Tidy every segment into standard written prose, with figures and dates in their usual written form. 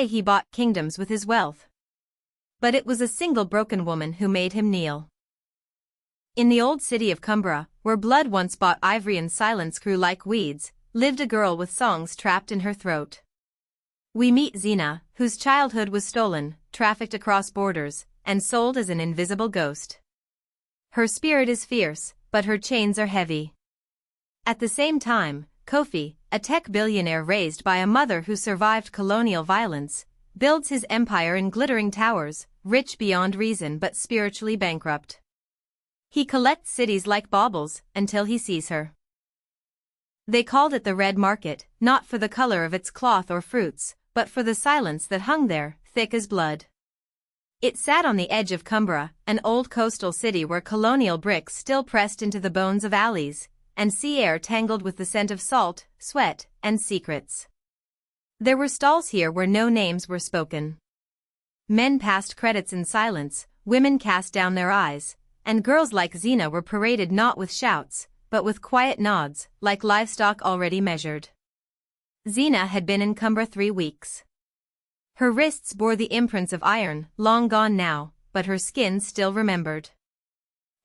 he bought kingdoms with his wealth. But it was a single broken woman who made him kneel. In the old city of Cumbra, where blood once bought ivory and silence grew like weeds, lived a girl with songs trapped in her throat. We meet Xena, whose childhood was stolen, trafficked across borders, and sold as an invisible ghost. Her spirit is fierce, but her chains are heavy. At the same time, Kofi, a tech billionaire raised by a mother who survived colonial violence, builds his empire in glittering towers, rich beyond reason but spiritually bankrupt. He collects cities like baubles until he sees her. They called it the Red Market, not for the color of its cloth or fruits, but for the silence that hung there, thick as blood. It sat on the edge of Cumbra, an old coastal city where colonial bricks still pressed into the bones of alleys, and sea air tangled with the scent of salt, sweat, and secrets. There were stalls here where no names were spoken. Men passed credits in silence, women cast down their eyes, and girls like Xena were paraded not with shouts, but with quiet nods, like livestock already measured. Xena had been in Cumbra 3 weeks. Her wrists bore the imprints of iron, long gone now, but her skin still remembered.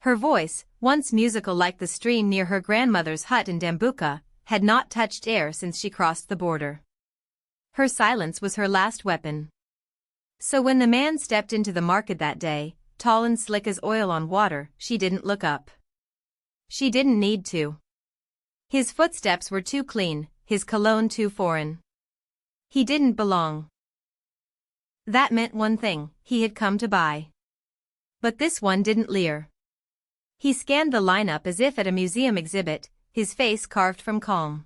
Her voice, once musical like the stream near her grandmother's hut in Dambuka, had not touched air since she crossed the border. Her silence was her last weapon. So when the man stepped into the market that day, tall and slick as oil on water, she didn't look up. She didn't need to. His footsteps were too clean, his cologne too foreign. He didn't belong. That meant one thing, he had come to buy. But this one didn't leer. He scanned the lineup as if at a museum exhibit, his face carved from calm.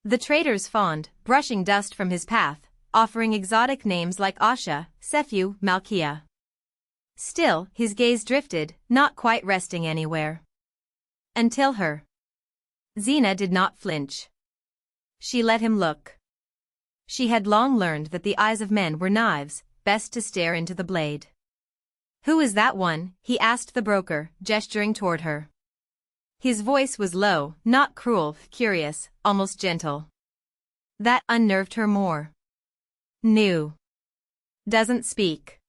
The traders fawned, brushing dust from his path, offering exotic names like Asha, Sephu, Malkia. Still, his gaze drifted, not quite resting anywhere. Until her. Xena did not flinch. She let him look. She had long learned that the eyes of men were knives, best to stare into the blade. "Who is that one?" he asked the broker, gesturing toward her. His voice was low, not cruel, curious, almost gentle. That unnerved her more. New. Doesn't speak.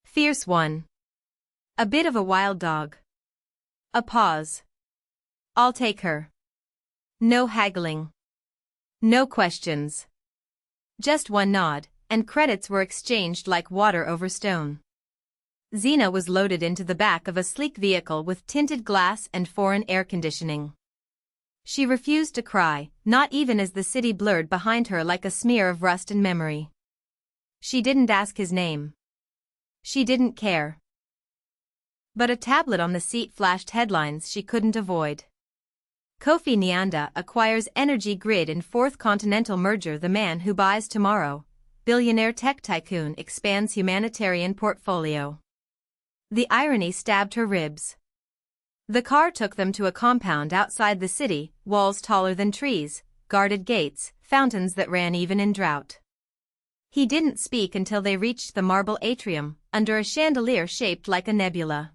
Fierce one. A bit of a wild dog. A pause. I'll take her. No haggling. No questions. Just one nod, and credits were exchanged like water over stone. Xena was loaded into the back of a sleek vehicle with tinted glass and foreign air conditioning. She refused to cry, not even as the city blurred behind her like a smear of rust and memory. She didn't ask his name. She didn't care. But a tablet on the seat flashed headlines she couldn't avoid. Kofi Nyanda acquires energy grid in fourth continental merger. The man who buys tomorrow, billionaire tech tycoon expands humanitarian portfolio. The irony stabbed her ribs. The car took them to a compound outside the city, walls taller than trees, guarded gates, fountains that ran even in drought. He didn't speak until they reached the marble atrium, under a chandelier shaped like a nebula.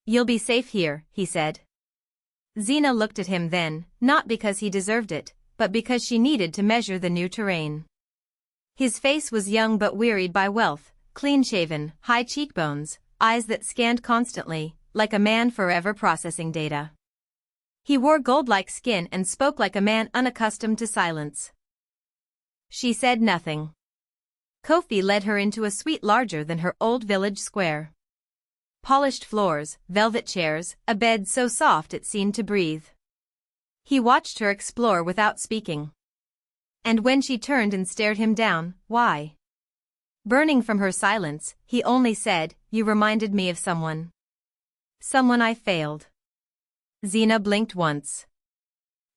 "You'll be safe here," he said. Xena looked at him then, not because he deserved it, but because she needed to measure the new terrain. His face was young but wearied by wealth, clean-shaven, high cheekbones, eyes that scanned constantly, like a man forever processing data. He wore gold-like skin and spoke like a man unaccustomed to silence. She said nothing. Kofi led her into a suite larger than her old village square. Polished floors, velvet chairs, a bed so soft it seemed to breathe. He watched her explore without speaking. And when she turned and stared him down, why? Burning from her silence, he only said, "You reminded me of someone. Someone I failed." Xena blinked once.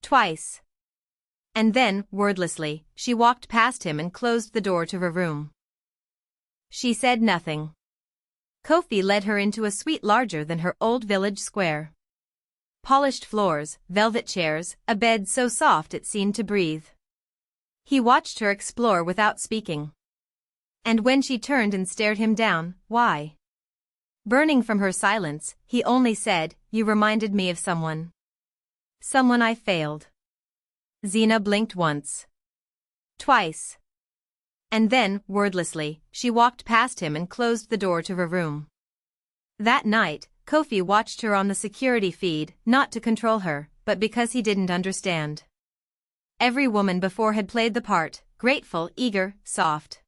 Twice. And then, wordlessly, she walked past him and closed the door to her room. She said nothing. Kofi led her into a suite larger than her old village square. Polished floors, velvet chairs, a bed so soft it seemed to breathe. He watched her explore without speaking. And when she turned and stared him down, why? Burning from her silence, he only said, "You reminded me of someone. Someone I failed." Xena blinked once. Twice. And then, wordlessly, she walked past him and closed the door to her room. That night, Kofi watched her on the security feed, not to control her, but because he didn't understand. Every woman before had played the part, grateful, eager, soft.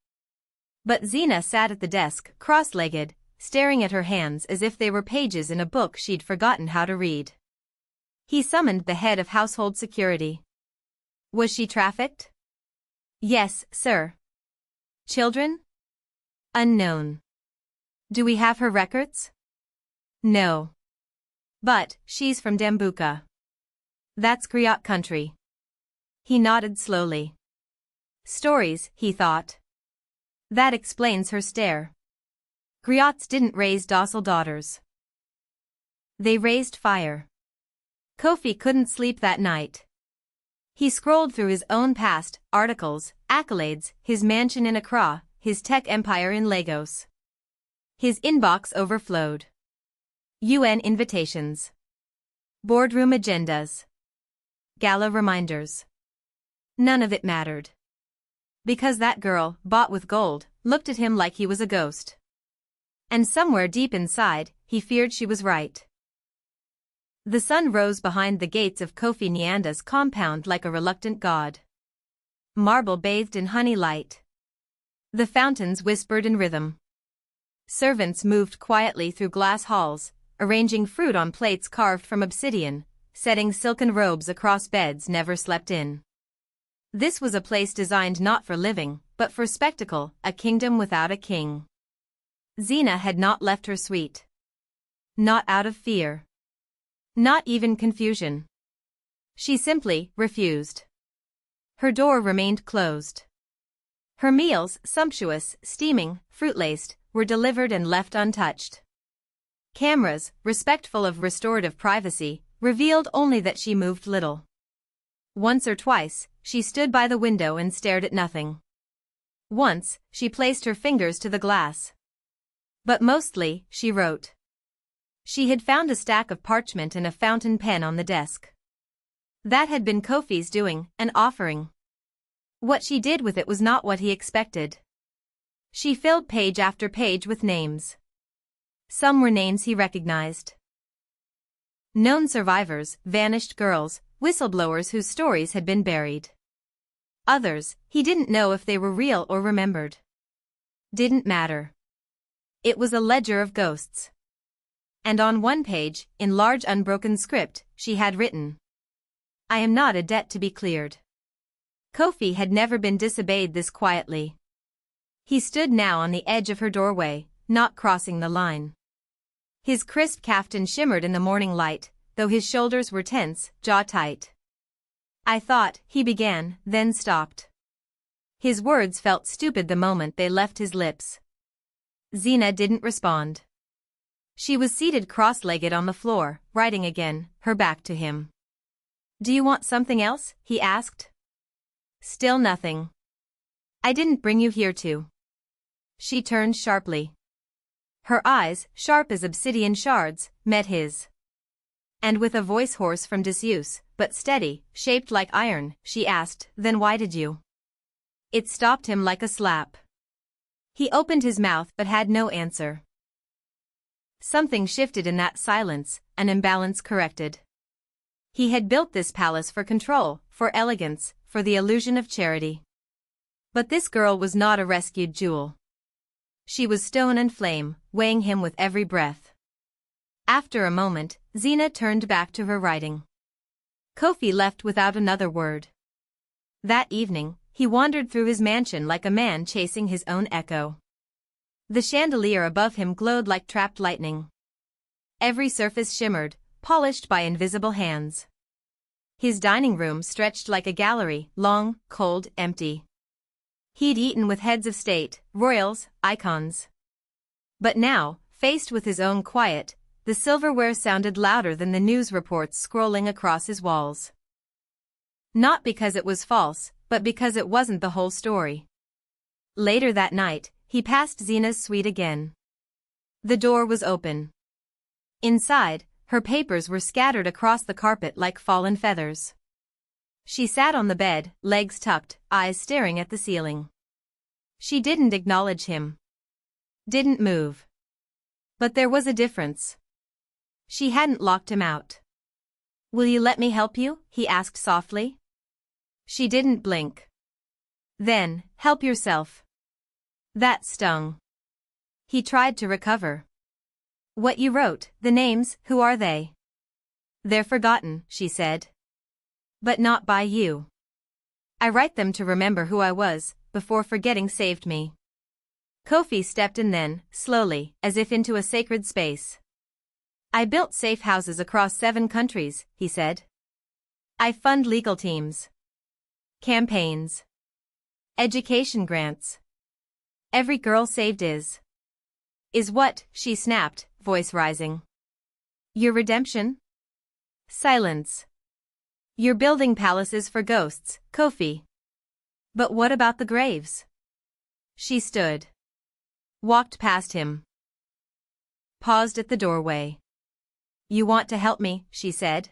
But Xena sat at the desk, cross-legged, staring at her hands as if they were pages in a book she'd forgotten how to read. He summoned the head of household security. Was she trafficked? Yes, sir. Children? Unknown. Do we have her records? No. But, she's from Dambuka. That's Griot country. He nodded slowly. Stories, he thought. That explains her stare. Griots didn't raise docile daughters. They raised fire. Kofi couldn't sleep that night. He scrolled through his own past, articles, accolades, his mansion in Accra, his tech empire in Lagos. His inbox overflowed. UN invitations. Boardroom agendas. Gala reminders. None of it mattered. Because that girl, bought with gold, looked at him like he was a ghost. And somewhere deep inside, he feared she was right. The sun rose behind the gates of Kofi Nyanda's compound like a reluctant god. Marble bathed in honey light. The fountains whispered in rhythm. Servants moved quietly through glass halls, arranging fruit on plates carved from obsidian, setting silken robes across beds never slept in. This was a place designed not for living, but for spectacle, a kingdom without a king. Xena had not left her suite. Not out of fear. Not even confusion. She simply refused. Her door remained closed. Her meals, sumptuous, steaming, fruit-laced, were delivered and left untouched. Cameras, respectful of restorative privacy, revealed only that she moved little. Once or twice, she stood by the window and stared at nothing. Once, she placed her fingers to the glass. But mostly, she wrote. She had found a stack of parchment and a fountain pen on the desk. That had been Kofi's doing, an offering. What she did with it was not what he expected. She filled page after page with names. Some were names he recognized. Known survivors, vanished girls, whistleblowers whose stories had been buried. Others, he didn't know if they were real or remembered. Didn't matter. It was a ledger of ghosts. And on one page, in large unbroken script, she had written, I am not a debt to be cleared. Kofi had never been disobeyed this quietly. He stood now on the edge of her doorway, not crossing the line. His crisp kaftan shimmered in the morning light, though his shoulders were tense, jaw tight. I thought, he began, then stopped. His words felt stupid the moment they left his lips. Xena didn't respond. She was seated cross-legged on the floor, writing again, her back to him. Do you want something else? He asked. Still nothing. I didn't bring you here to. She turned sharply. Her eyes, sharp as obsidian shards, met his. And with a voice hoarse from disuse, but steady, shaped like iron, she asked, then why did you? It stopped him like a slap. He opened his mouth but had no answer. Something shifted in that silence, an imbalance corrected. He had built this palace for control, for elegance, for the illusion of charity. But this girl was not a rescued jewel. She was stone and flame, weighing him with every breath. After a moment, Xena turned back to her writing. Kofi left without another word. That evening, he wandered through his mansion like a man chasing his own echo. The chandelier above him glowed like trapped lightning. Every surface shimmered, polished by invisible hands. His dining room stretched like a gallery, long, cold, empty. He'd eaten with heads of state, royals, icons. But now, faced with his own quiet, the silverware sounded louder than the news reports scrolling across his walls. Not because it was false, but because it wasn't the whole story. Later that night, he passed Xena's suite again. The door was open. Inside, her papers were scattered across the carpet like fallen feathers. She sat on the bed, legs tucked, eyes staring at the ceiling. She didn't acknowledge him. Didn't move. But there was a difference. She hadn't locked him out. "Will you let me help you?" he asked softly. She didn't blink. "Then, help yourself." That stung. He tried to recover. "What you wrote, the names, who are they?" "They're forgotten," she said. "But not by you. I write them to remember who I was, before forgetting saved me." Kofi stepped in then, slowly, as if into a sacred space. "I built safe houses across 7 countries," he said. "I fund legal teams. Campaigns. Education grants. Every girl saved is what?" she snapped, voice rising. "Your redemption?" Silence. "You're building palaces for ghosts, Kofi. But what about the graves?" She stood. Walked past him. Paused at the doorway. "You want to help me," she said.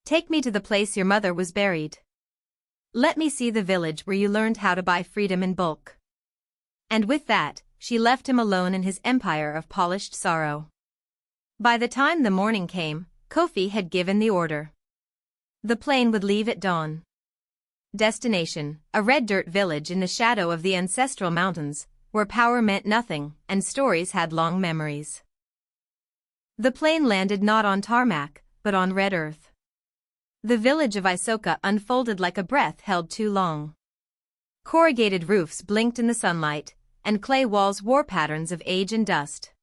"Take me to the place your mother was buried. Let me see the village where you learned how to buy freedom in bulk." And with that, she left him alone in his empire of polished sorrow. By the time the morning came, Kofi had given the order. The plane would leave at dawn. Destination, a red dirt village in the shadow of the ancestral mountains, where power meant nothing and stories had long memories. The plane landed not on tarmac, but on red earth. The village of Isoka unfolded like a breath held too long. Corrugated roofs blinked in the sunlight, and clay walls wore patterns of age and dust.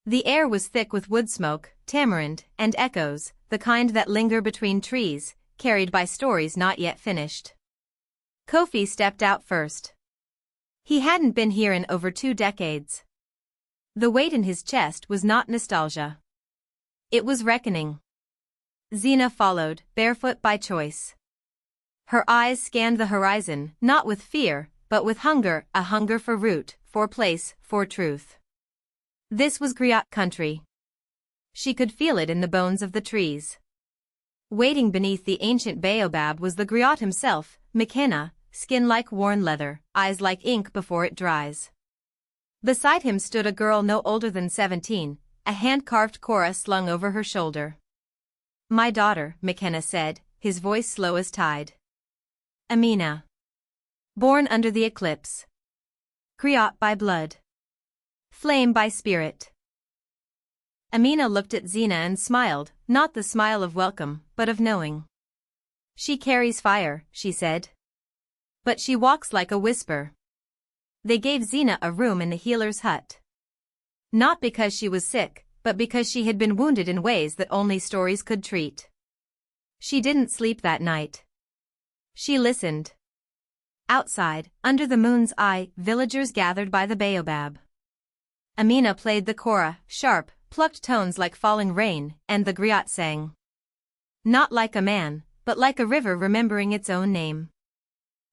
The air was thick with wood smoke, tamarind, and echoes, the kind that linger between trees, carried by stories not yet finished. Kofi stepped out first. He hadn't been here in over 2 decades. The weight in his chest was not nostalgia. It was reckoning. Xena followed, barefoot by choice. Her eyes scanned the horizon, not with fear, but with hunger, a hunger for root, for place, for truth. This was griot country. She could feel it in the bones of the trees. Waiting beneath the ancient baobab was the griot himself, McKenna, skin like worn leather, eyes like ink before it dries. Beside him stood a girl no older than 17, a hand-carved kora slung over her shoulder. "My daughter," McKenna said, his voice slow as tide. "Amina. Born under the eclipse. Griot by blood. Flame by spirit." Amina looked at Xena and smiled, not the smile of welcome, but of knowing. "She carries fire," she said. "But she walks like a whisper." They gave Xena a room in the healer's hut. Not because she was sick, but because she had been wounded in ways that only stories could treat. She didn't sleep that night. She listened. Outside, under the moon's eye, villagers gathered by the baobab. Amina played the kora, sharp, plucked tones like falling rain, and the griot sang. Not like a man, but like a river remembering its own name.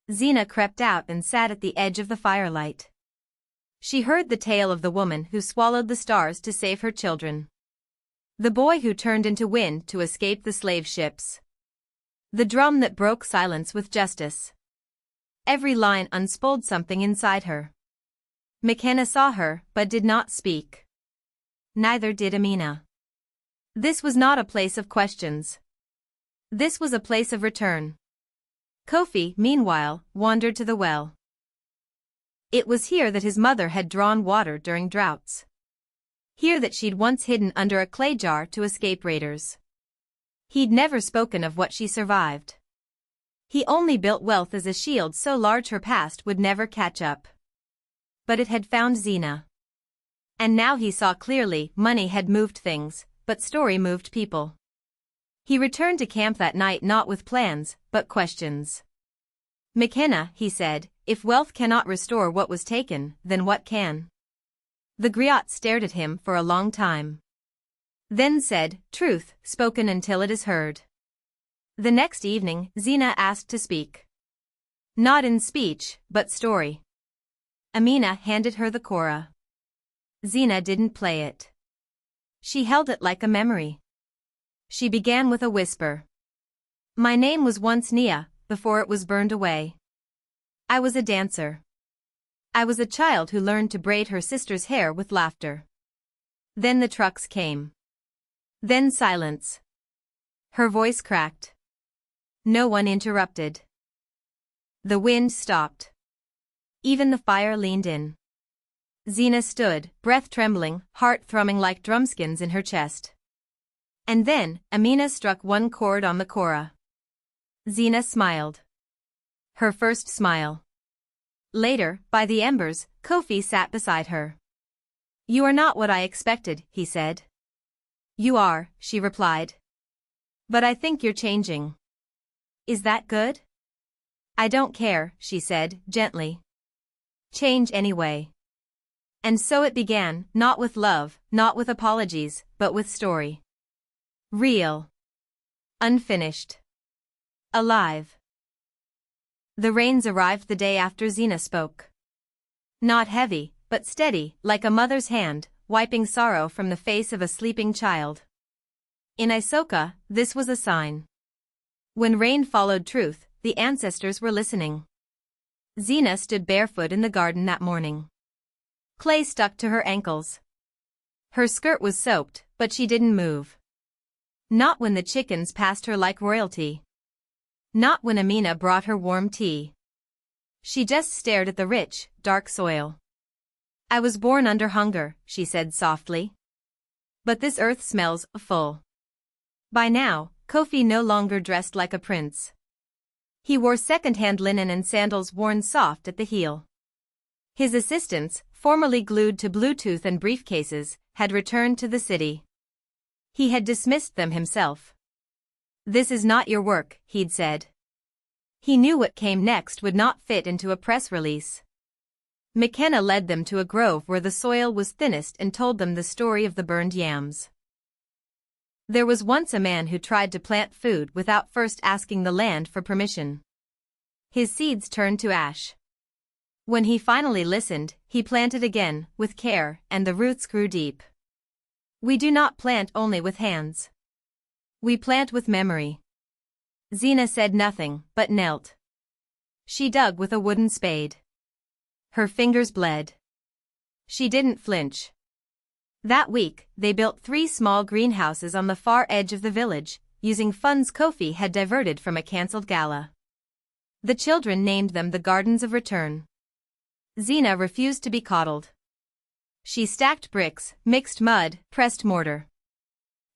Xena crept out and sat at the edge of the firelight. She heard the tale of the woman who swallowed the stars to save her children. The boy who turned into wind to escape the slave ships. The drum that broke silence with justice. Every line unspooled something inside her. McKenna saw her, but did not speak. Neither did Amina. This was not a place of questions. This was a place of return. Kofi, meanwhile, wandered to the well. It was here that his mother had drawn water during droughts. Here that she'd once hidden under a clay jar to escape raiders. He'd never spoken of what she survived. He only built wealth as a shield so large her past would never catch up. But it had found Xena. And now he saw clearly, money had moved things, but story moved people. He returned to camp that night not with plans, but questions. McKenna, he said, if wealth cannot restore what was taken, then what can? The griot stared at him for a long time. Then said, truth, spoken until it is heard. The next evening, Xena asked to speak. Not in speech, but story. Amina handed her the kora. Xena didn't play it. She held it like a memory. She began with a whisper. My name was once Nia, before it was burned away. I was a dancer. I was a child who learned to braid her sister's hair with laughter. Then the trucks came. Then silence. Her voice cracked. No one interrupted. The wind stopped. Even the fire leaned in. Zina stood, breath trembling, heart thrumming like drumskins in her chest. And then, Amina struck one chord on the kora. Zina smiled. Her first smile. Later, by the embers, Kofi sat beside her. "You are not what I expected," he said. "You are," she replied. "But I think you're changing." "Is that good?" "I don't care," she said, gently. "Change anyway." And so it began, not with love, not with apologies, but with story. Real. Unfinished. Alive. The rains arrived the day after Zina spoke. Not heavy, but steady, like a mother's hand, wiping sorrow from the face of a sleeping child. In Isoka, this was a sign. When rain followed truth, the ancestors were listening. Zina stood barefoot in the garden that morning. Clay stuck to her ankles. Her skirt was soaked, but she didn't move. Not when the chickens passed her like royalty. Not when Amina brought her warm tea. She just stared at the rich, dark soil. "I was born under hunger," she said softly. "But this earth smells full." By now, Kofi no longer dressed like a prince. He wore second-hand linen and sandals worn soft at the heel. His assistants, formerly glued to Bluetooth and briefcases, had returned to the city. He had dismissed them himself. "This is not your work," he'd said. He knew what came next would not fit into a press release. McKenna led them to a grove where the soil was thinnest and told them the story of the burned yams. There was once a man who tried to plant food without first asking the land for permission. His seeds turned to ash. When he finally listened, he planted again, with care, and the roots grew deep. We do not plant only with hands. We plant with memory. Zina said nothing, but knelt. She dug with a wooden spade. Her fingers bled. She didn't flinch. That week, they built 3 small greenhouses on the far edge of the village, using funds Kofi had diverted from a cancelled gala. The children named them the Gardens of Return. Zina refused to be coddled. She stacked bricks, mixed mud, pressed mortar.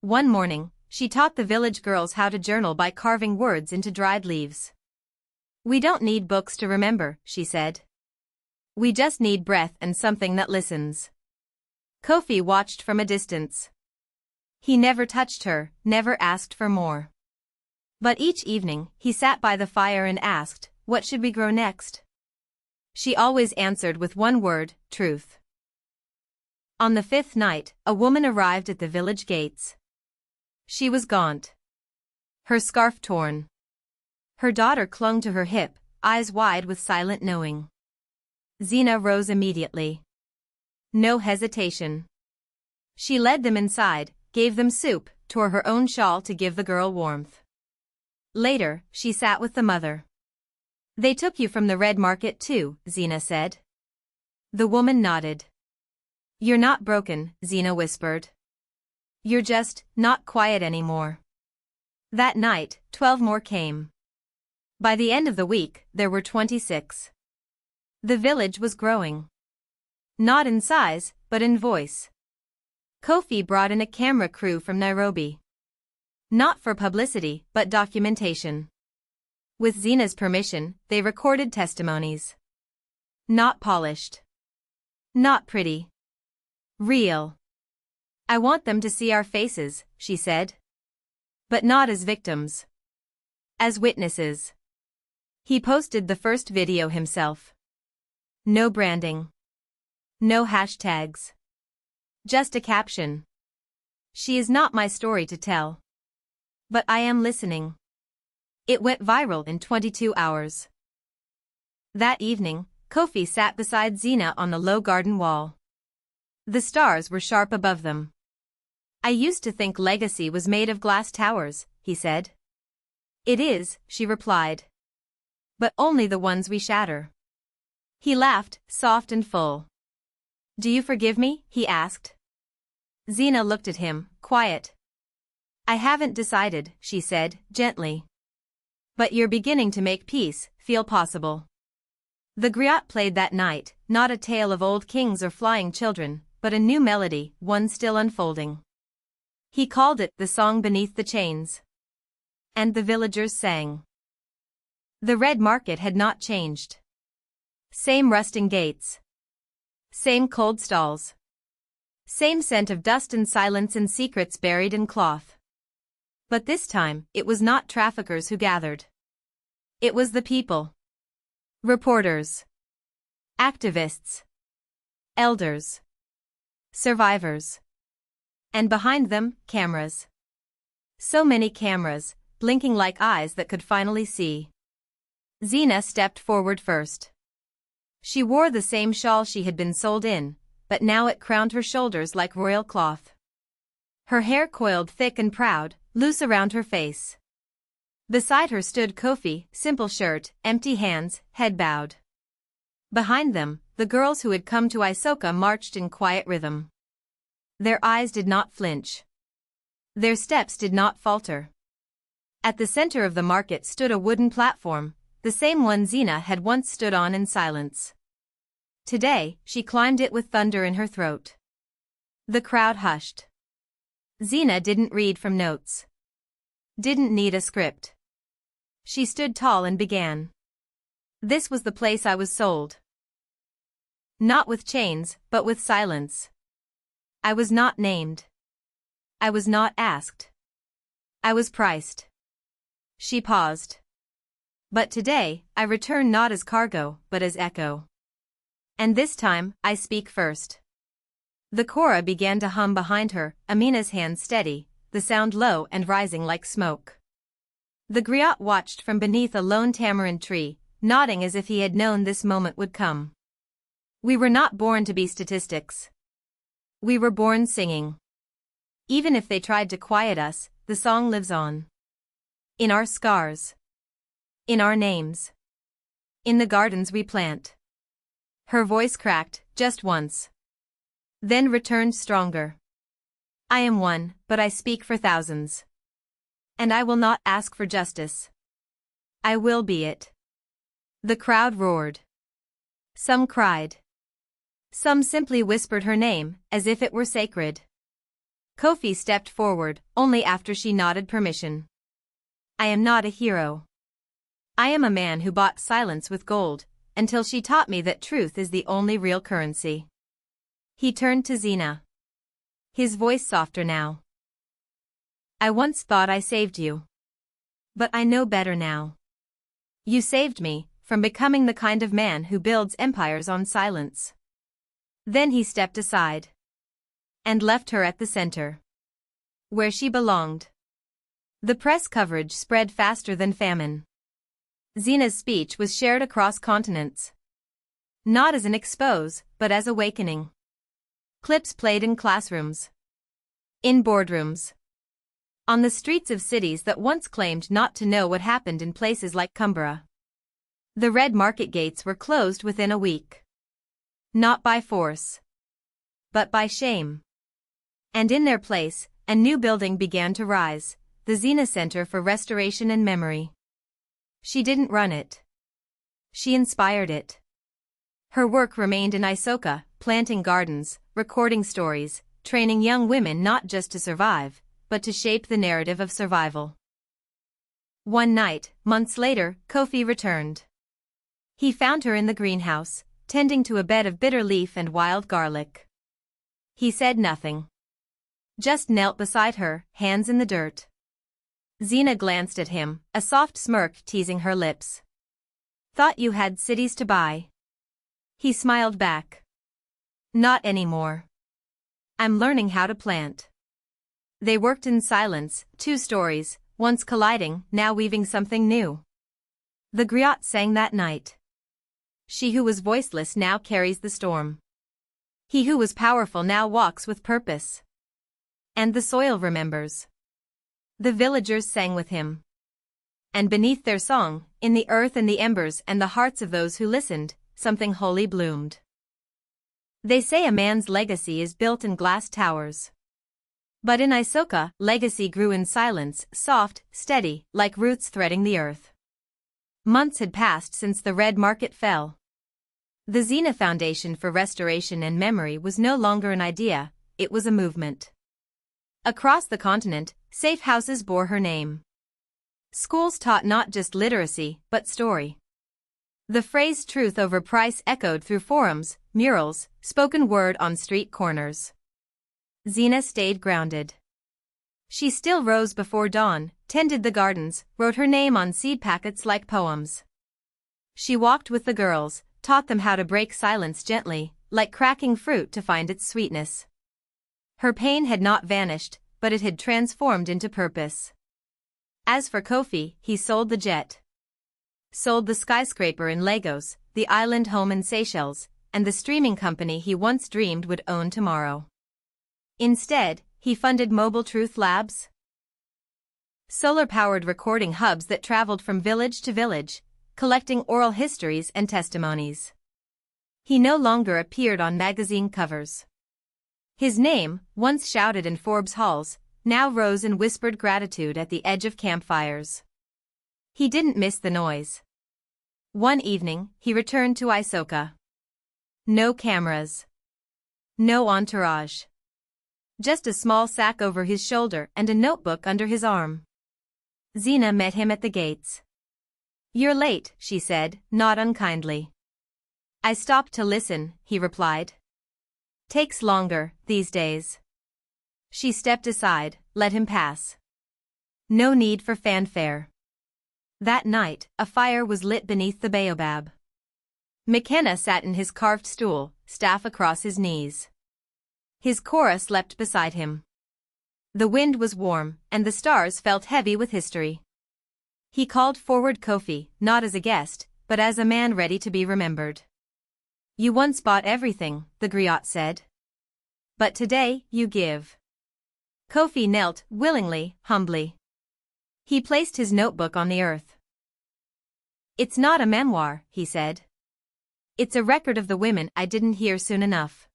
One morning, she taught the village girls how to journal by carving words into dried leaves. "We don't need books to remember," she said. "We just need breath and something that listens." Kofi watched from a distance. He never touched her, never asked for more. But each evening, he sat by the fire and asked, "What should we grow next?" She always answered with one word, truth. On the 5th night, a woman arrived at the village gates. She was gaunt. Her scarf torn. Her daughter clung to her hip, eyes wide with silent knowing. Zina rose immediately. No hesitation. She led them inside, gave them soup, tore her own shawl to give the girl warmth. Later, she sat with the mother. "They took you from the red market too," Zina said. The woman nodded. "You're not broken," Zina whispered. "You're just not quiet anymore." That night, 12 more came. By the end of the week, there were 26. The village was growing. Not in size, but in voice. Kofi brought in a camera crew from Nairobi. Not for publicity, but documentation. With Zina's permission, they recorded testimonies. Not polished. Not pretty. Real. "I want them to see our faces," she said. "But not as victims. As witnesses." He posted the first video himself. No branding. No hashtags. Just a caption. "She is not my story to tell. But I am listening." It went viral in 22 hours. That evening, Kofi sat beside Zina on the low garden wall. The stars were sharp above them. "I used to think legacy was made of glass towers," he said. "It is," she replied. "But only the ones we shatter." He laughed, soft and full. Do you forgive me? He asked. Xena looked at him, quiet. I haven't decided, she said, gently. But you're beginning to make peace feel possible. The griot played that night, not a tale of old kings or flying children, but a new melody, one still unfolding. He called it the song beneath the chains. And the villagers sang. The red market had not changed. Same rusting gates. Same cold stalls. Same scent of dust and silence and secrets buried in cloth. But this time, it was not traffickers who gathered. It was the people. Reporters. Activists. Elders. Survivors. And behind them, cameras. So many cameras, blinking like eyes that could finally see. Xena stepped forward first. She wore the same shawl she had been sold in, but now it crowned her shoulders like royal cloth. Her hair coiled thick and proud, loose around her face. Beside her stood Kofi, simple shirt, empty hands, head bowed. Behind them, the girls who had come to Isoka marched in quiet rhythm. Their eyes did not flinch. Their steps did not falter. At the center of the market stood a wooden platform, the same one Xena had once stood on in silence. Today, she climbed it with thunder in her throat. The crowd hushed. Xena didn't read from notes. Didn't need a script. She stood tall and began. This was the place I was sold. Not with chains, but with silence. I was not named. I was not asked. I was priced. She paused. But today, I return not as cargo, but as echo. And this time, I speak first. The kora began to hum behind her, Amina's hands steady, the sound low and rising like smoke. The griot watched from beneath a lone tamarind tree, nodding as if he had known this moment would come. We were not born to be statistics. We were born singing. Even if they tried to quiet us, the song lives on. In our scars. In our names. In the gardens we plant. Her voice cracked, just once. Then returned stronger. I am one, but I speak for thousands. And I will not ask for justice. I will be it. The crowd roared. Some cried. Some simply whispered her name, as if it were sacred. Kofi stepped forward, only after she nodded permission. I am not a hero. I am a man who bought silence with gold, until she taught me that truth is the only real currency. He turned to Xena. His voice softer now. I once thought I saved you. But I know better now. You saved me from becoming the kind of man who builds empires on silence. Then he stepped aside. And left her at the center. Where she belonged. The press coverage spread faster than famine. Xena's speech was shared across continents. Not as an expose, but as awakening. Clips played in classrooms. In boardrooms. On the streets of cities that once claimed not to know what happened in places like Cumbria. The red market gates were closed within a week. Not by force. But by shame. And in their place, a new building began to rise, the Xena Center for Restoration and Memory. She didn't run it. She inspired it. Her work remained in Isoka, planting gardens, recording stories, training young women not just to survive, but to shape the narrative of survival. One night, months later, Kofi returned. He found her in the greenhouse, tending to a bed of bitter leaf and wild garlic. He said nothing. Just knelt beside her, hands in the dirt. Xena glanced at him, a soft smirk teasing her lips. Thought you had cities to buy. He smiled back. Not anymore. I'm learning how to plant. They worked in silence, two stories, once colliding, now weaving something new. The griot sang that night. She who was voiceless now carries the storm. He who was powerful now walks with purpose. And the soil remembers. The villagers sang with him. And beneath their song, in the earth and the embers and the hearts of those who listened, something holy bloomed. They say a man's legacy is built in glass towers. But in Isoka, legacy grew in silence, soft, steady, like roots threading the earth. Months had passed since the Red Market fell. The Xena Foundation for Restoration and Memory was no longer an idea, it was a movement. Across the continent, safe houses bore her name. Schools taught not just literacy, but story. The phrase truth over price echoed through forums, murals, spoken word on street corners. Xena stayed grounded. She still rose before dawn, tended the gardens, wrote her name on seed packets like poems. She walked with the girls, taught them how to break silence gently, like cracking fruit to find its sweetness. Her pain had not vanished, but it had transformed into purpose. As for Kofi, he sold the jet. Sold the skyscraper in Lagos, the island home in Seychelles, and the streaming company he once dreamed would own tomorrow. Instead, he funded Mobile Truth Labs, solar-powered recording hubs that traveled from village to village, collecting oral histories and testimonies. He no longer appeared on magazine covers. His name, once shouted in Forbes halls, now rose in whispered gratitude at the edge of campfires. He didn't miss the noise. One evening, he returned to Isoka. No cameras. No entourage. Just a small sack over his shoulder and a notebook under his arm. Xena met him at the gates. "You're late," she said, not unkindly. "I stopped to listen," he replied. "Takes longer, these days." She stepped aside, let him pass. No need for fanfare. That night, a fire was lit beneath the baobab. McKenna sat in his carved stool, staff across his knees. His Cora slept beside him. The wind was warm, and the stars felt heavy with history. He called forward Kofi, not as a guest, but as a man ready to be remembered. "You once bought everything," the griot said. "But today, you give." Kofi knelt, willingly, humbly. He placed his notebook on the earth. "It's not a memoir," he said. "It's a record of the women I didn't hear soon enough.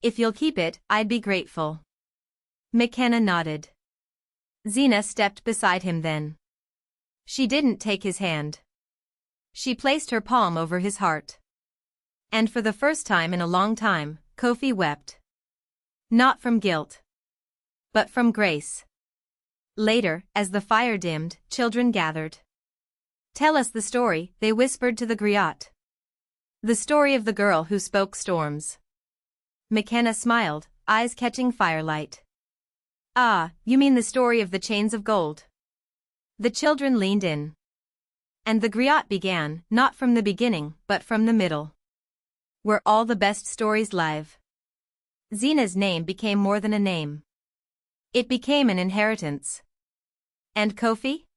If you'll keep it, I'd be grateful." McKenna nodded. Xena stepped beside him then. She didn't take his hand. She placed her palm over his heart. And for the first time in a long time, Kofi wept. Not from guilt, but from grace. Later, as the fire dimmed, children gathered. "Tell us the story," they whispered to the griot. "The story of the girl who spoke storms." McKenna smiled, eyes catching firelight. "Ah, you mean the story of the chains of gold." The children leaned in. And the griot began, not from the beginning, but from the middle. Where all the best stories live. Xena's name became more than a name. It became an inheritance. And Kofi?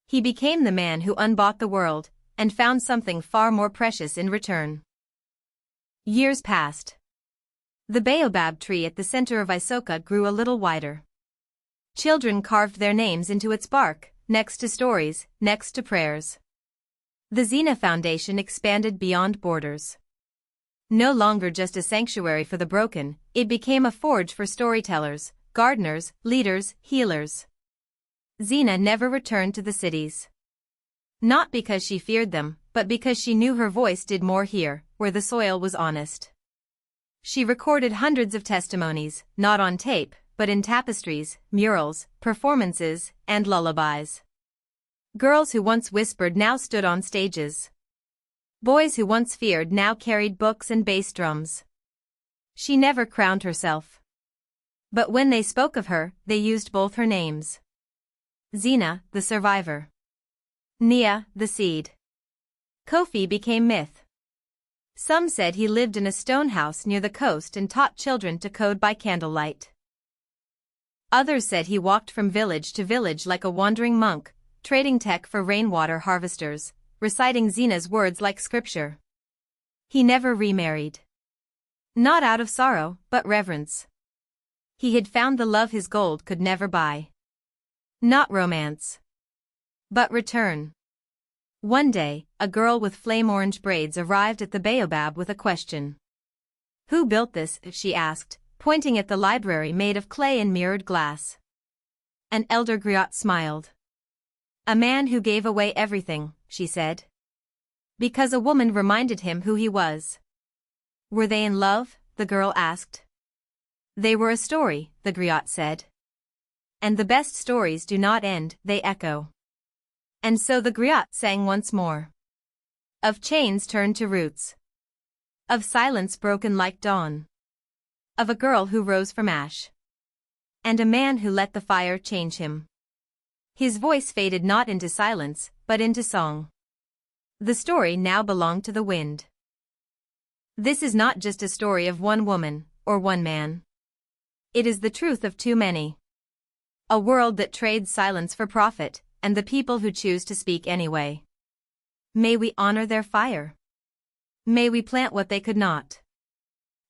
He became the man who unbought the world, and found something far more precious in return. Years passed. The baobab tree at the center of Isoka grew a little wider. Children carved their names into its bark, next to stories, next to prayers. The Xena Foundation expanded beyond borders. No longer just a sanctuary for the broken, it became a forge for storytellers, gardeners, leaders, healers. Xena never returned to the cities. Not because she feared them, but because she knew her voice did more here, where the soil was honest. She recorded hundreds of testimonies, not on tape, but in tapestries, murals, performances, and lullabies. Girls who once whispered now stood on stages. Boys who once feared now carried books and bass drums. She never crowned herself. But when they spoke of her, they used both her names. Xena, the survivor. Nia, the seed. Kofi became myth. Some said he lived in a stone house near the coast and taught children to code by candlelight. Others said he walked from village to village like a wandering monk, trading tech for rainwater harvesters, reciting Xena's words like scripture. He never remarried. Not out of sorrow, but reverence. He had found the love his gold could never buy. Not romance, but return. One day, a girl with flame-orange braids arrived at the baobab with a question. "Who built this?" she asked, pointing at the library made of clay and mirrored glass. An elder griot smiled. "A man who gave away everything," she said. Because a woman reminded him who he was. "Were they in love?" the girl asked. "They were a story," the griot said. "And the best stories do not end, they echo." And so the griot sang once more. Of chains turned to roots. Of silence broken like dawn. Of a girl who rose from ash. And a man who let the fire change him. His voice faded not into silence, but into song. The story now belonged to the wind. This is not just a story of one woman, or one man. It is the truth of too many. A world that trades silence for profit, and the people who choose to speak anyway. May we honor their fire. May we plant what they could not.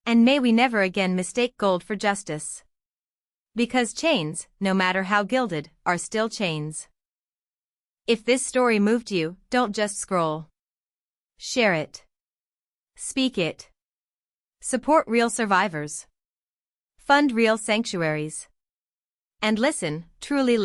And may we never again mistake gold for justice. Because chains, no matter how gilded, are still chains. If this story moved you, don't just scroll. Share it. Speak it. Support real survivors. Fund real sanctuaries. And listen, truly listen.